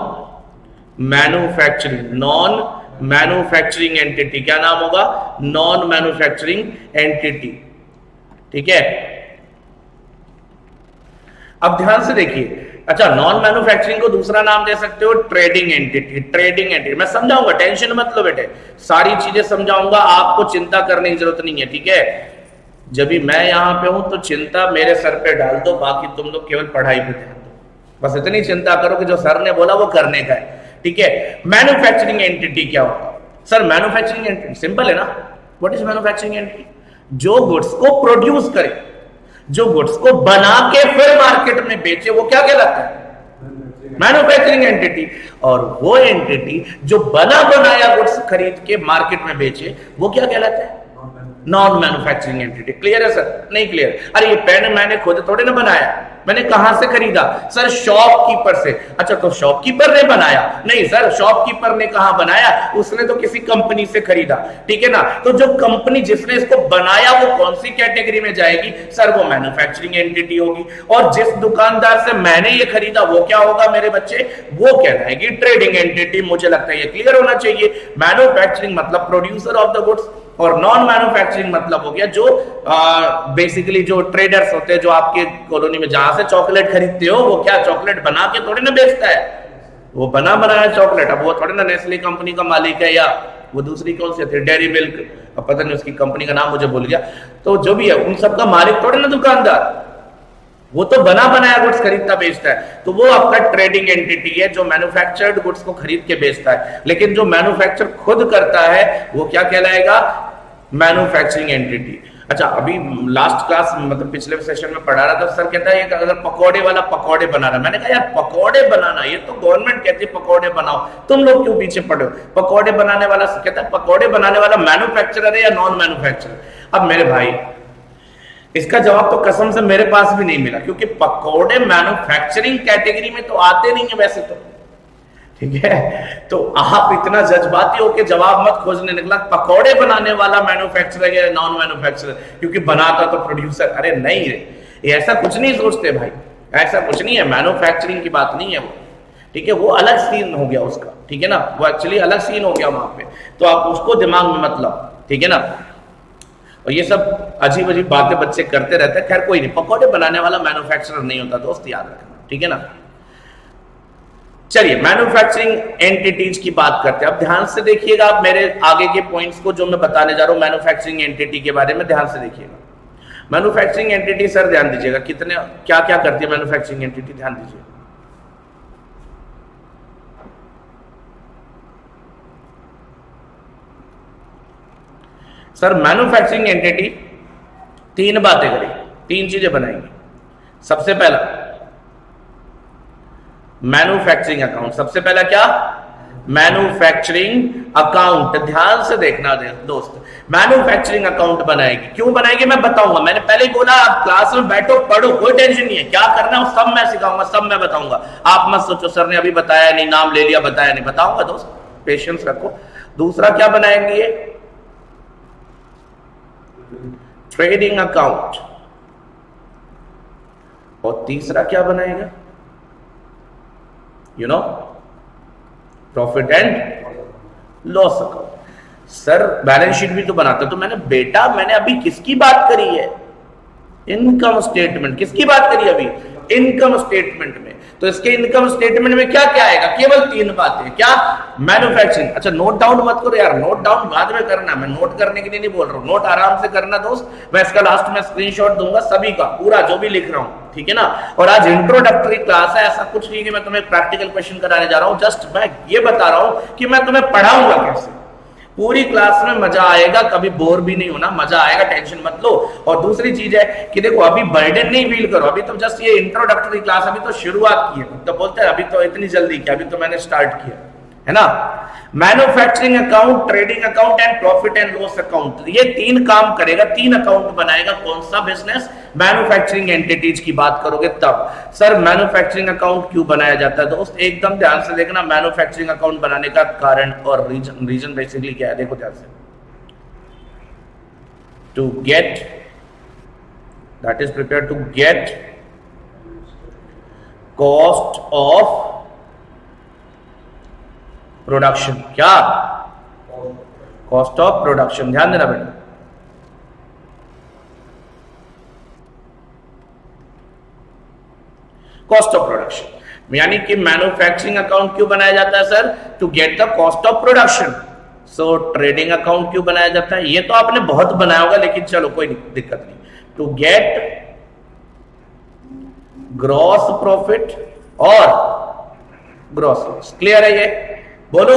manufacturing, non manufacturing entity. क्या नाम होगा, नॉन मैन्युफैक्चरिंग एंटिटी, ठीक है। अब ध्यान से देखिए, अच्छा नॉन मैन्युफैक्चरिंग को दूसरा नाम दे सकते हो ट्रेडिंग एंटिटी। ट्रेडिंग एंटिटी मैं समझाऊंगा, टेंशन मत लो बेटे, सारी चीजें समझाऊंगा, आपको चिंता करने की जरूरत नहीं है, ठीक है। जब भी मैं यहां पे हूं तो चिंता मेरे सर पे डाल दो, बाकी तुम लोग केवल पढ़ाई पे ध्यान दो। बस इतनी चिंता करो कि जो सर ने बोला वो करने का है, ठीक है। मैन्युफैक्चरिंग एंटिटी क्या होगा सर, मैन्युफैक्चरिंग एंटिटी सिंपल है ना। व्हाट इज मैन्युफैक्चरिंग एंटिटी, जो गुड्स को प्रोड्यूस करे, जो गुड्स को बना के फिर मार्केट में बेचे, वो क्या कहलाता है, मैन्युफैक्चरिंग एंटिटी। और वो एंटिटी जो बना बनाया गुड्स खरीद के मार्केट में बेचे, वो क्या कहलाता है, नॉन मैन्युफैक्चरिंग एंटिटी। क्लियर है सर, नहीं क्लियर? अरे ये पेन मैंने खुद थोड़े ना बनाया, मैंने कहां से खरीदा सर, शॉपकीपर से। अच्छा तो शॉपकीपर ने बनाया, नहीं सर शॉपकीपर ने कहां बनाया, उसने तो किसी कंपनी से खरीदा, ठीक है ना। तो जो कंपनी जिसने इसको बनाया वो कौन सी कैटेगरी में जाएगी सर, वो मैन्युफैक्चरिंग एंटिटी होगी। और जिस दुकानदार से मैंने ये खरीदा वो क्या होगा मेरे बच्चे, वो कहलाएगी ट्रेडिंग एंटिटी। मुझे लगता है ये क्लियर होना चाहिए। मैन्युफैक्चरिंग मतलब प्रोड्यूसर ऑफ द गुड्स, और नॉन मैन्युफैक्चरिंग मतलब हो गया जो बेसिकली जो ट्रेडर्स होते हैं, जो आपके कॉलोनी में जहां से चॉकलेट खरीदते हो, वो क्या चॉकलेट बना के थोड़ी ना बेचता है, वो बना बनाया चॉकलेट। अब वो थोड़ी ना नेस्ले कंपनी का मालिक है, या वो दूसरी कौन सी थी डेयरी मिल्क, अब पता नहीं उसकी कंपनी का नाम मुझे भूल गया। तो जो भी है उन सब का मालिक थोड़ी ना दुकानदार, वो तो बना बनाया गुड्स खरीदता बेचता है, तो वो आपका ट्रेडिंग एंटिटी है जो मैन्युफैक्चर्ड गुड्स को खरीद के बेचता है। लेकिन जो मैन्युफैक्चर खुद करता है वो क्या कहलाएगा? Manufacturing entity. अच्छा, अभी लास्ट क्लास मतलब पिछले सेशन में पढ़ा रहा था, सर कहता है अगर पकौड़े वाला पकौड़े बना रहा है, मैंने कहा यार पकौड़े बनाना ये तो गवर्नमेंट कहती है पकौड़े बनाओ, तुम लोग क्यों पीछे पड़े हो? पकौड़े बनाने वाला कहता है पकौड़े बनाने वाला मैन्युफैक्चरर है या नॉन मैन्युफैक्चरर? अब मेरे भाई इसका जवाब तो कसम से मेरे पास भी नहीं मिला, क्योंकि पकौड़े मैन्युफैक्चरिंग कैटेगरी में तो आते नहीं है वैसे तो, ठीक है? तो आप इतना जज्बाती होकर जवाब मत खोजने निकला पकौड़े बनाने वाला मैन्युफैक्चरर या नॉन मैन्युफैक्चरर, क्योंकि बनाता तो प्रोड्यूसर। अरे नहीं रे, ये ऐसा कुछ नहीं सोचते भाई, ऐसा कुछ नहीं है, मैन्युफैक्चरिंग की बात नहीं है वो, ठीक है? वो अलग सीन हो गया उसका, ठीक है ना? वो एक्चुअली अलग सीन हो गया वहां पे, तो आप उसको दिमाग में मत लाओ, ठीक है ना? और ये सब अजीब अजीब बातें बच्चे करते रहते हैं। खैर कोई नहीं, पकौड़े बनाने वाला मैन्युफैक्चरर नहीं होता दोस्त, याद रखना, ठीक है ना? चलिए मैन्युफैक्चरिंग एंटिटीज की बात करते हैं। अब ध्यान से देखिएगा आप मेरे आगे के पॉइंट्स को जो मैं बताने जा रहा हूं मैन्युफैक्चरिंग एंटिटी के बारे में, ध्यान से देखिएगा। मैन्युफैक्चरिंग एंटिटी सर ध्यान दीजिएगा कितने क्या क्या करती है मैन्युफैक्चरिंग एंटिटी, ध्यान दीजिए। सर मैन्युफैक्चरिंग एंटिटी तीन बातें करेगी, तीन चीजें बनाएंगी। सबसे पहला मैन्युफैक्चरिंग अकाउंट, सबसे पहला क्या? Manufacturing account. ध्यान से देखना दोस्त, मैन्युफैक्चरिंग अकाउंट बनाएगी। क्यों बनाएगी मैं बताऊंगा, मैंने पहले ही बोला आप क्लास में बैठो पढ़ो, कोई टेंशन नहीं है, क्या करना है सब मैं सिखाऊंगा, सब मैं बताऊंगा। आप मत सोचो सर ने अभी बताया नहीं, नाम ले लिया बताया नहीं, बताऊंगा दोस्त, पेशेंस रखो। दूसरा क्या बनाएंगे ये? Trading account. और तीसरा क्या बनाएगा? You know profit and loss account. Sir balance sheet भी तो बनाता, तो मैंने अभी किसकी बात करी है? Income statement. किसकी बात करी अभी? इनकम स्टेटमेंट में। तो इसके इनकम स्टेटमेंट में क्या क्या आएगा? केवल तीन बातें। क्या? मैन्युफैक्चरिंग। अच्छा नोट डाउन मत करो यार, नोट डाउन बाद में करना, मैं नोट करने के लिए नहीं बोल रहा हूं, नोट आराम से करना दोस्त। मैं इसका लास्ट में स्क्रीनशॉट दूंगा सभी का, पूरा जो भी लिख रहा हूं, ठीक है ना? और आज इंट्रोडक्टरी क्लास है, ऐसा कुछ नहीं कि मैं तुम्हें प्रैक्टिकल क्वेश्चन कराने जा रहा हूं, जस्ट मैं ये बता रहा हूं कि मैं तुम्हें पढ़ाऊंगा कैसे। पूरी क्लास में मजा आएगा, कभी बोर भी नहीं होना, मजा आएगा, टेंशन मत लो। और दूसरी चीज है कि देखो अभी बर्डन नहीं फील करो, अभी तो जस्ट ये इंट्रोडक्टरी क्लास, अभी तो शुरुआत की है, तो बोलते हैं अभी तो इतनी जल्दी क्या, अभी तो मैंने स्टार्ट किया है ना। Manufacturing account, trading account and profit and loss account, ये तीन काम करेगा, तीन अकाउंट बनाएगा। कौन सा बिजनेस? मैन्युफैक्चरिंग एंटिटीज की बात करोगे तब। सर मैन्युफैक्चरिंग अकाउंट क्यों बनाया जाता है दोस्त? एकदम ध्यान से देखना, मैन्युफैक्चरिंग अकाउंट बनाने का कारण और रीजन बेसिकली क्या है, देखो ध्यान से। To get, that is prepare to get cost of production. क्या? कॉस्ट ऑफ प्रोडक्शन, ध्यान देना बेटा। कॉस्ट ऑफ प्रोडक्शन यानी कि मैन्युफैक्चरिंग अकाउंट क्यों बनाया जाता है sir? To get the cost of production. So trading account क्यों बनाया जाता है? ये तो आपने बहुत बनाया होगा, लेकिन चलो कोई दिक्कत नहीं। टू गेट ग्रॉस प्रॉफिट और ग्रॉस लॉस। क्लियर है ये? बोलो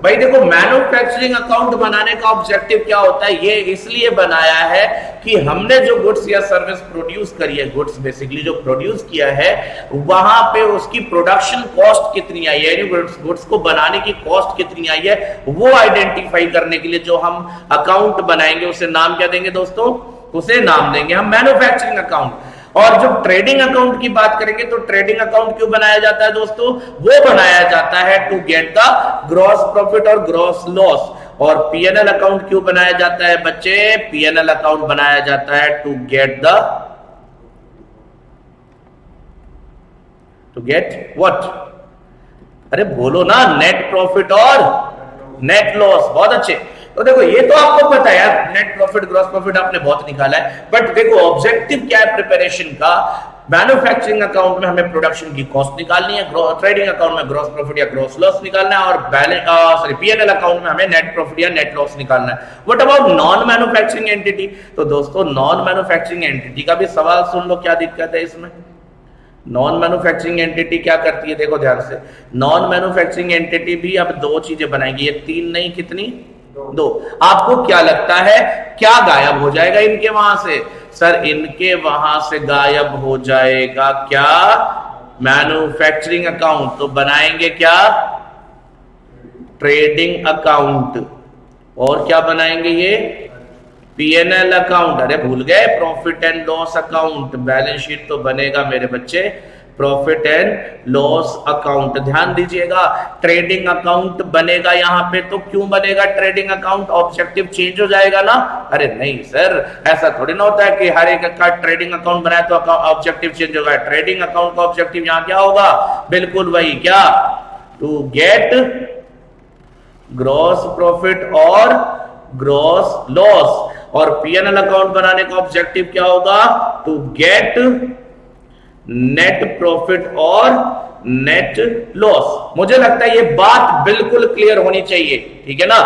भाई। देखो मैन्युफैक्चरिंग अकाउंट बनाने का ऑब्जेक्टिव क्या होता है? ये इसलिए बनाया है कि हमने जो गुड्स या सर्विस प्रोड्यूस करी है, गुड्स बेसिकली जो प्रोड्यूस किया है, वहां पे उसकी प्रोडक्शन कॉस्ट कितनी आई है, गुड्स को बनाने की कॉस्ट कितनी आई है, वो आइडेंटिफाई करने के लिए जो हम अकाउंट बनाएंगे उसे नाम क्या देंगे दोस्तों? उसे नाम देंगे हम मैन्युफैक्चरिंग अकाउंट। और जो ट्रेडिंग अकाउंट की बात करेंगे तो ट्रेडिंग अकाउंट क्यों बनाया जाता है दोस्तों? वो बनाया जाता है to get the gross profit और ग्रॉस लॉस। और पीएनएल अकाउंट क्यों बनाया जाता है बच्चे? पीएनएल अकाउंट बनाया जाता है टू गेट व्हाट? अरे बोलो ना, नेट प्रॉफिट और नेट लॉस। बहुत अच्छे। तो देखो ये तो आपको पता है यार, नेट प्रॉफिट ग्रॉस प्रॉफिट आपने बहुत निकाला है, बट देखो ऑब्जेक्टिव क्या है प्रिपरेशन का? मैन्युफैक्चरिंग अकाउंट में हमें प्रोडक्शन की कॉस्ट निकालनी है, ट्रेडिंग अकाउंट में ग्रॉस प्रॉफिट या ग्रॉस लॉस निकालना है, और बैलेंस पीएनएल अकाउंट में हमें नेट प्रॉफिट या नेट लॉस निकालना है। What about non manufacturing entity? तो दोस्तों नॉन मैन्युफैक्चरिंग एंटिटी का भी सवाल सुन लो, क्या दिक्कत है इसमें। नॉन मैन्युफैक्चरिंग एंटिटी क्या करती है, देखो ध्यान से। नॉन मैन्युफैक्चरिंग एंटिटी भी अब दो चीजें बनाएगी, ये तीन नहीं कितनी, दो। आपको क्या लगता है क्या गायब हो जाएगा इनके वहां से? सर इनके वहां से गायब हो जाएगा क्या? Manufacturing account. तो बनाएंगे क्या? Trading account. और क्या बनाएंगे ये? PNL account. अरे भूल गए, profit and loss account. Balance sheet तो बनेगा मेरे बच्चे प्रॉफिट एंड लॉस अकाउंट। ध्यान दीजिएगा, ट्रेडिंग अकाउंट बनेगा यहां पे। तो क्यों बनेगा ट्रेडिंग अकाउंट? ऑब्जेक्टिव चेंज हो जाएगा ना? अरे नहीं सर, ऐसा थोड़ी ना होता है कि हर एक का ट्रेडिंग अकाउंट बनाए तो ऑब्जेक्टिव चेंज होगा। ट्रेडिंग अकाउंट का ऑब्जेक्टिव यहां क्या होगा? बिल्कुल वही, क्या? टू गेट ग्रॉस प्रॉफिट और ग्रॉस लॉस। और पीएनएल अकाउंट बनाने का ऑब्जेक्टिव क्या होगा? टू गेट नेट प्रॉफिट और नेट लॉस। मुझे लगता है ये बात बिल्कुल क्लियर होनी चाहिए, ठीक है ना।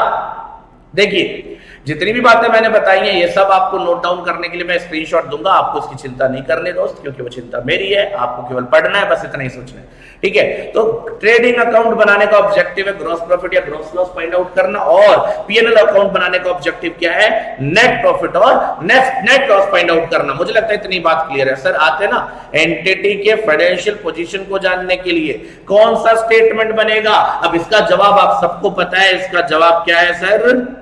देखिए जितनी भी बातें मैंने बताई हैं ये सब आपको नोट डाउन करने के लिए मैं स्क्रीनशॉट दूंगा। आपको इसकी चिंता नहीं करनी दोस्त, क्योंकि वो चिंता मेरी है, आपको केवल पढ़ना है, बस इतना ही सोचना है, ठीक है। तो ट्रेडिंग अकाउंट बनाने का ऑब्जेक्टिव है ग्रॉस प्रॉफिट या ग्रॉस लॉस फाइंड आउट करना, और पीएनएल अकाउंट बनाने का ऑब्जेक्टिव क्या है? नेट प्रॉफिट और नेट लॉस फाइंड आउट करना। मुझे लगता है इतनी बात क्लियर है। सर आते ना एंटिटी के फाइनेंशियल पोजीशन को जानने के लिए कौन सा स्टेटमेंट बनेगा? अब इसका जवाब आप सबको पता है। इसका जवाब क्या है सर?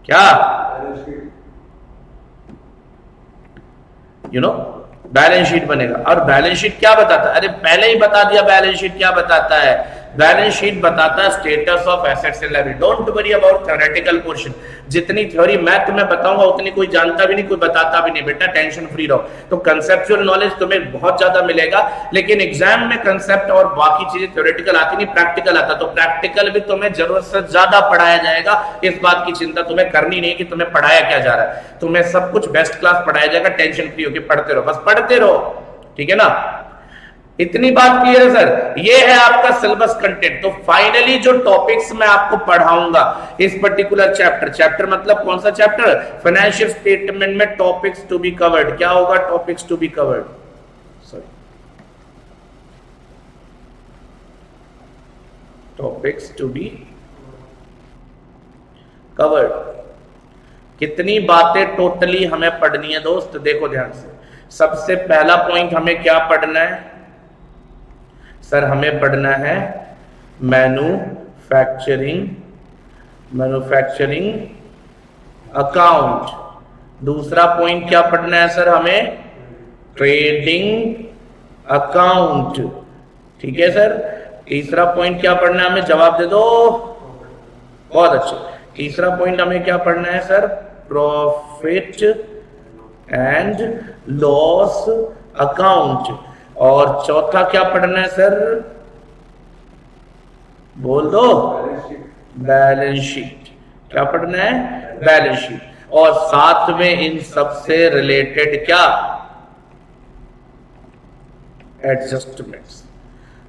क्या? बैलेंस शीट बनेगा। और बैलेंस शीट क्या बताता है? अरे पहले ही बता दिया, बैलेंस शीट क्या बताता है? बैलेंस शीट बताता है status of assets and liability. Don't worry about theoretical portion. जितनी थ्योरी मैं तुम्हें बताऊंगा उतनी कोई जानता भी नहीं, कोई बताता भी नहीं। बेटा टेंशन फ्री रहो। तो कंसेप्चुअल नॉलेज तुम्हें बहुत ज्यादा मिलेगा, लेकिन एग्जाम में कंसेप्ट और बाकी चीजें थ्योरेटिकल आती नहीं, प्रैक्टिकल आता। तो प्रैक्टिकल भी तुम्हें जरूरत से ज्यादा पढ़ाया जाएगा। इस बात की चिंता तुम्हें करनी नहीं कि तुम्हें पढ़ाया क्या जा रहा है। तुम्हें सब कुछ बेस्ट क्लास पढ़ाया जाएगा। टेंशन फ्री होकर पढ़ते रहो, बस पढ़ते रहो, ठीक है ना। इतनी बात क्लियर है सर? ये है आपका सिलेबस कंटेंट। तो फाइनली जो टॉपिक्स मैं आपको पढ़ाऊंगा इस पर्टिकुलर चैप्टर मतलब कौन सा चैप्टर? फाइनेंशियल स्टेटमेंट में टॉपिक्स टू बी कवर्ड। क्या होगा? Topics to be covered, sorry, topics to be covered. कितनी बातें टोटली हमें पढ़नी है दोस्त? देखो ध्यान से। सबसे पहला पॉइंट हमें क्या पढ़ना है सर? हमें पढ़ना है मैन्युफैक्चरिंग अकाउंट। दूसरा पॉइंट क्या पढ़ना है सर? हमें ट्रेडिंग अकाउंट, ठीक है सर। तीसरा पॉइंट क्या पढ़ना है हमें? जवाब दे दो, बहुत अच्छे। तीसरा पॉइंट हमें क्या पढ़ना है sir? Profit and loss account. और चौथा क्या पढ़ना है सर? बोल दो, बैलेंस शीट। क्या पढ़ना है? Balance sheet. और साथ में इन सबसे रिलेटेड क्या? एडजस्टमेंट्स।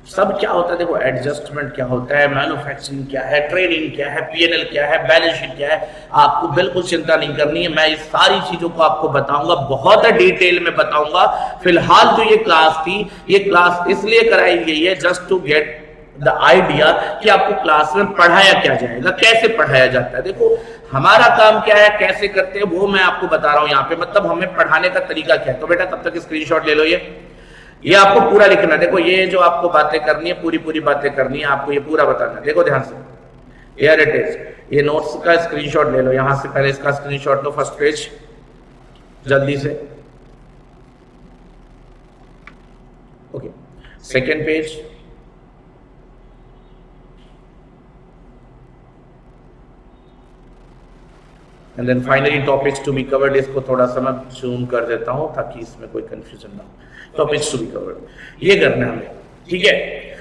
सब क्या होता है? देखो एडजस्टमेंट क्या होता है, मैन्युफैक्चरिंग क्या है, ट्रेडिंग क्या है, पीएनएल क्या है, बैलेंस शीट क्या है। आपको बिल्कुल चिंता नहीं करनी है। मैं इस सारी चीजों को आपको बताऊंगा, बहुत डिटेल में बताऊंगा। फिलहाल जो ये क्लास थी, ये क्लास इसलिए कराई गई है just to get the idea कि आपको क्लास में पढ़ाया क्या जाएगा, कैसे पढ़ाया जाता है। देखो हमारा काम क्या है, कैसे करते हैं, वो मैं आपको बता रहा हूं यहाँ पे। मतलब हमें पढ़ाने का तरीका क्या है। तो बेटा तब तक स्क्रीनशॉट ले लो। ये आपको पूरा लिखना। देखो ये जो आपको बातें करनी है, पूरी बातें करनी है आपको, ये पूरा बताना। देखो ध्यान से, हियर इट इज। ये नोट्स का स्क्रीनशॉट ले लो। यहां से पहले इसका स्क्रीनशॉट लो, फर्स्ट पेज, जल्दी से। Okay, second page, and then finally topics to be covered. इसको थोड़ा सा मैं जूम कर देता हूं ताकि इसमें कोई कंफ्यूजन ना हो। टॉपिक्स टू बी कवर्ड ये करना है हमें, ठीक है।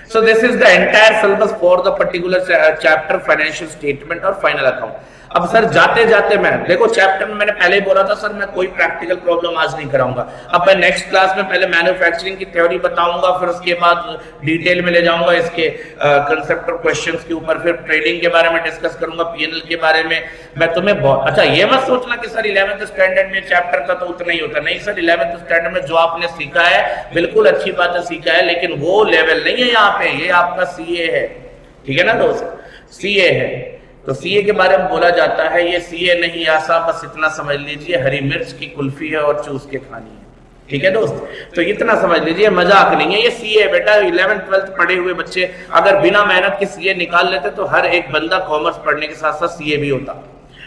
So this is the entire syllabus for the particular chapter financial statement और फाइनल अकाउंट। अब सर जाते जाते मैं देखो चैप्टर में मैंने पहले ही बोला था सर मैं कोई प्रैक्टिकल प्रॉब्लम आज नहीं कराऊंगा। अब मैं नेक्स्ट क्लास में पहले मैन्युफैक्चरिंग की थ्योरी बताऊंगा, फिर उसके बाद डिटेल में ले जाऊंगा इसके कंसेप्ट और क्वेश्चंस के ऊपर, फिर ट्रेडिंग के बारे में डिस्कस करूंगा, पीएनएल के बारे में। मैं तुम्हें बहुत अच्छा ये मत सोचना कि सर 11th स्टैंडर्ड में चैप्टर का तो उतना ही होता नहीं सर। 11th स्टैंडर्ड में जो आपने सीखा है बिल्कुल अच्छी बात है सीखा है, लेकिन वो लेवल नहीं है यहाँ पे। ये आपका सीए है, ठीक है ना दोस्त, सीए है। तो सीए के बारे में बोला जाता है ये सीए नहीं आसा, बस इतना समझ लीजिए हरी मिर्च की कुल्फी है और चूस के खानी है, ठीक है दोस्त। तो इतना समझ लीजिए, मजाक नहीं है, ये सीए बेटा। 11th 12th पढ़े हुए बच्चे अगर बिना मेहनत के सीए निकाल लेते तो हर एक बंदा कॉमर्स पढ़ने के साथ साथ सीए भी होता,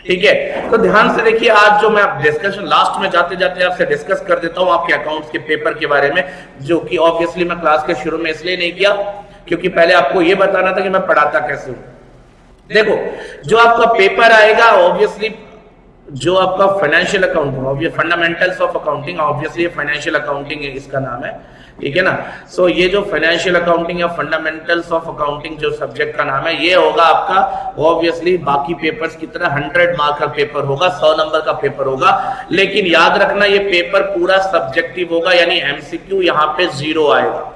ठीक है। तो ध्यान से देखिए, आज जो मैं डिस्कशन लास्ट में जाते जाते आपसे डिस्कस कर देता हूं आपके अकाउंट्स के पेपर के बारे में, जो कि ऑब्वियसली मैं क्लास के शुरू में इसलिए नहीं किया क्योंकि पहले आपको यह बताना था कि मैं पढ़ाता कैसे हूं। देखो जो आपका पेपर आएगा ऑब्वियसली, जो आपका financial accounting, fundamentals of accounting, obviously financial accounting इसका नाम है, ठीक है ना। सो ये जो फाइनेंशियल अकाउंटिंग या फंडामेंटल्स ऑफ अकाउंटिंग जो सब्जेक्ट का नाम है, ये होगा आपका ऑब्वियसली बाकी पेपर्स की तरह 100 मार्क का पेपर होगा, 100 नंबर का पेपर होगा। लेकिन याद रखना ये पेपर पूरा सब्जेक्टिव होगा, यानी एमसीक्यू यहाँ पे 0 आएगा।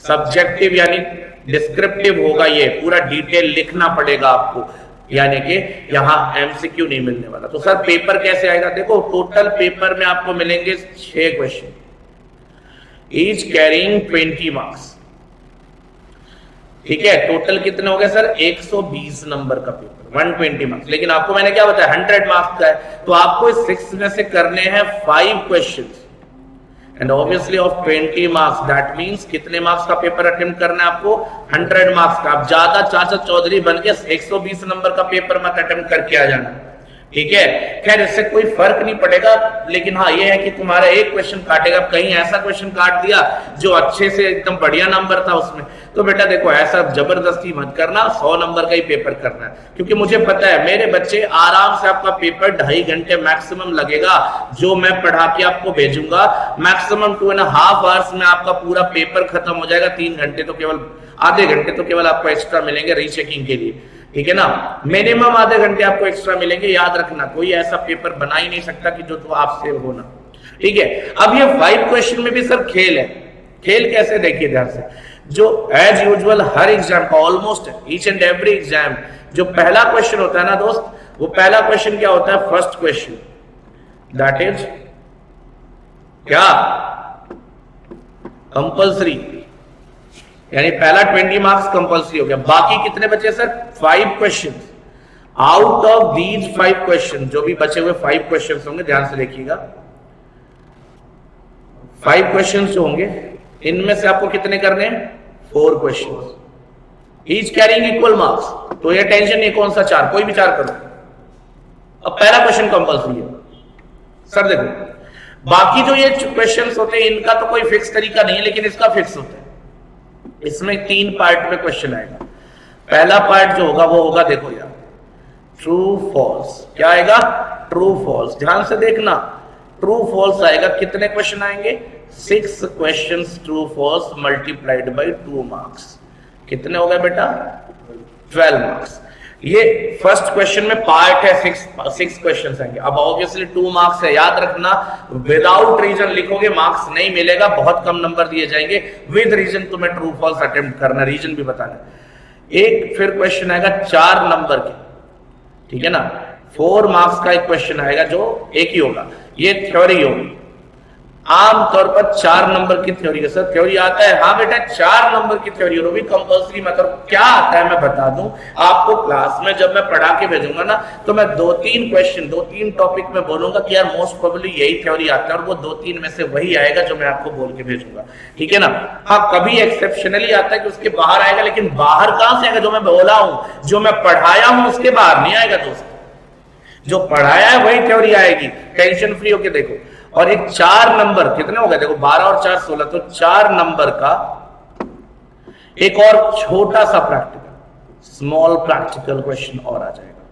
सब्जेक्टिव यानी डिस्क्रिप्टिव होगा, ये पूरा डिटेल लिखना पड़ेगा आपको, यानी कि यहां एमसीक्यू नहीं मिलने वाला। तो सर पेपर कैसे आएगा? देखो टोटल पेपर में आपको मिलेंगे 6 क्वेश्चन, ईच कैरिंग 20 मार्क्स, ठीक है। टोटल कितने हो गए सर? 120 नंबर का पेपर, 120 मार्क्स। लेकिन आपको मैंने क्या बताया 100 मार्क्स का है, तो आपको इस 6 में से करने हैं 5 question and obviously of 20 marks, that means कितने मार्क्स का पेपर अटेम्प्ट करना है आपको? 100 मार्क्स का। अब ज्यादा चाचा चौधरी बन के 120 नंबर का पेपर मत अटेम्प्ट करके आ जाना, ठीक है। खैर इससे कोई फर्क नहीं पड़ेगा, लेकिन हाँ ये है कि तुम्हारा एक क्वेश्चन काटेगा। कहीं ऐसा क्वेश्चन काट दिया जो अच्छे से एकदम बढ़िया नंबर था उसमें, तो बेटा देखो ऐसा जबरदस्ती मत करना, 100 नंबर का ही पेपर करना है। क्योंकि मुझे पता है मेरे बच्चे आराम से आपका पेपर 2.5 घंटे मैक्सिमम लगेगा, जो मैं पढ़ा के आपको भेजूंगा मैक्सिमम 2.5 आवर्स में आपका पूरा पेपर खत्म हो जाएगा। 3 घंटे तो केवल, आधे घंटे तो केवल आपको एक्स्ट्रा मिलेंगे रीचेकिंग के लिए, ठीक है ना। मिनिमम आधे घंटे आपको एक्स्ट्रा मिलेंगे। याद रखना कोई ऐसा पेपर बना ही नहीं सकता कि जो तो आपसे होना, ठीक है। अब ये 5 क्वेश्चन में भी सर खेल है। खेल कैसे? देखिए ध्यान से, जो एज यूजुअल हर एग्जाम का almost each and every exam जो पहला क्वेश्चन होता है ना दोस्त, वो पहला क्वेश्चन क्या होता है? फर्स्ट क्वेश्चन, दैट इज क्या? कंपल्सरी, यानी पहला 20 मार्क्स कंपल्सरी हो गया। बाकी कितने बचे sir? 5 question. Out of these 5 question, जो भी बचे हुए 5 क्वेश्चन होंगे, ध्यान से देखिएगा, 5 क्वेश्चन जो होंगे इनमें से आपको कितने करने हैं? 4 question, each carrying equal marks. तो ये टेंशन नहीं कौन सा 4, कोई भी 4 करो। अब पहला क्वेश्चन कंपल्सरी है सर। देखो बाकी जो ये क्वेश्चंस होते हैं इनका तो कोई फिक्स तरीका नहीं है, लेकिन इसका फिक्स होता है। इसमें 3 पार्ट में क्वेश्चन आएगा। पहला पार्ट जो होगा वो होगा, देखो यार, ट्रू फॉल्स। क्या आएगा? True false. ध्यान से देखना, ट्रू फॉल्स आएगा। कितने क्वेश्चन आएंगे? 6 questions true false multiplied by 2 marks. कितने हो गए बेटा? 12 मार्क्स। ये फर्स्ट क्वेश्चन में पार्ट है, 6 क्वेश्चंस आएंगे। अब ऑब्वियसली 2 मार्क्स है, याद रखना विदाउट रीजन लिखोगे मार्क्स नहीं मिलेगा, बहुत कम नंबर दिए जाएंगे। विद रीजन तुम्हें ट्रू फॉल्स अटेम्प्ट करना, रीजन भी बताना। एक फिर क्वेश्चन आएगा 4 नंबर के, ठीक है ना। 4 मार्क्स का एक क्वेश्चन आएगा जो एक ही होगा, ये थ्योरी होगी। आमतौर पर 4 नंबर की थ्योरी है सर। थ्योरी आता है? हाँ बेटा 4 नंबर की थ्योरी और भी कंपल्सरी। मतलब क्या आता है मैं बता दूं आपको, क्लास में जब मैं पढ़ा के भेजूंगा ना, तो मैं 2-3 क्वेश्चन 2-3 टॉपिक में बोलूंगा कि यार मोस्ट प्रोबेबली यही थ्योरी आता है, और वो 2-3 में से वही आएगा जो मैं आपको बोल के भेजूंगा, ठीक है ना। हाँ कभी एक्सेप्शनली आता है कि उसके बाहर आएगा, लेकिन बाहर कहां से आएगा? जो मैं बोला हूं, जो मैं पढ़ाया हूं उसके बाहर नहीं आएगा दोस्त। जो पढ़ाया है वही थ्योरी आएगी, टेंशन फ्री होके देखो। और एक 4 नंबर, कितने हो गए देखो, 12 और 4 16, तो 4 नंबर का एक और छोटा सा प्रैक्टिकल, स्मॉल प्रैक्टिकल क्वेश्चन और आ जाएगा।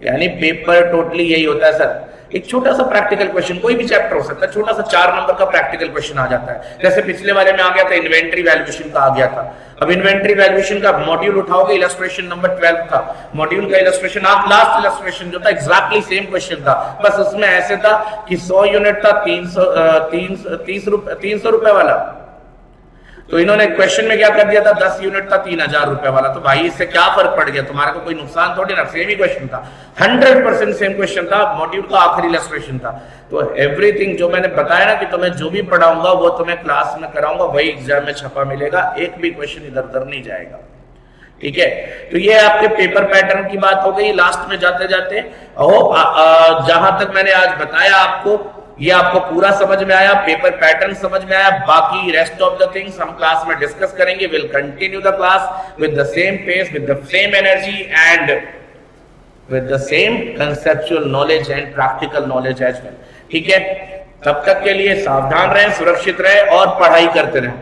यानी पेपर टोटली यही होता है सर, एक छोटा सा प्रैक्टिकल क्वेश्चन, कोई भी चैप्टर हो सकता है, छोटा सा 4 नंबर का प्रैक्टिकल क्वेश्चन आ जाता है। जैसे पिछले वाले में आ गया था, इन्वेंट्री वैल्यूएशन का आ गया था। अब इन्वेंट्री वैल्यूएशन का मॉड्यूल उठाओगे, इलस्ट्रेशन नंबर 12 था, मॉड्यूल का इलस्ट्रेशन, आप लास्ट इलस्ट्रेशन जो था एग्जैक्टली सेम क्वेश्चन था, बस उसमें ऐसे था कि 100 यूनिट था 300 रुपए वाला, तो इन्होंने क्वेश्चन में क्या कर दिया था, 10 यूनिट था 3000 रुपए वाला। तो भाई इससे क्या फर्क पड़ गया, तुम्हारे को कोई नुकसान थोड़ी ना, सेम ही क्वेश्चन था, 100% सेम क्वेश्चन था, मॉड्यूल का आखिरी इलस्ट्रेशन था। तो एवरीथिंग जो मैंने बताया ना कि तुम्हें जो भी पढ़ाऊंगा वो तुम्हें क्लास में कराऊंगा, वही एग्जाम में छपा मिलेगा, एक भी क्वेश्चन इधर उधर नहीं जाएगा, ठीक है। तो ये आपके पेपर पैटर्न की बात हो गई। लास्ट में जाते जाते जहां तक मैंने आज बताया आपको, ये आपको पूरा समझ में आया, पेपर पैटर्न समझ में आया, बाकी रेस्ट ऑफ द थिंग्स हम क्लास में डिस्कस करेंगे। Will continue the class with the same pace, with the same energy and with the same conceptual knowledge and practical knowledge as well, ठीक है। तब तक के लिए सावधान रहें, सुरक्षित रहें और पढ़ाई करते रहें।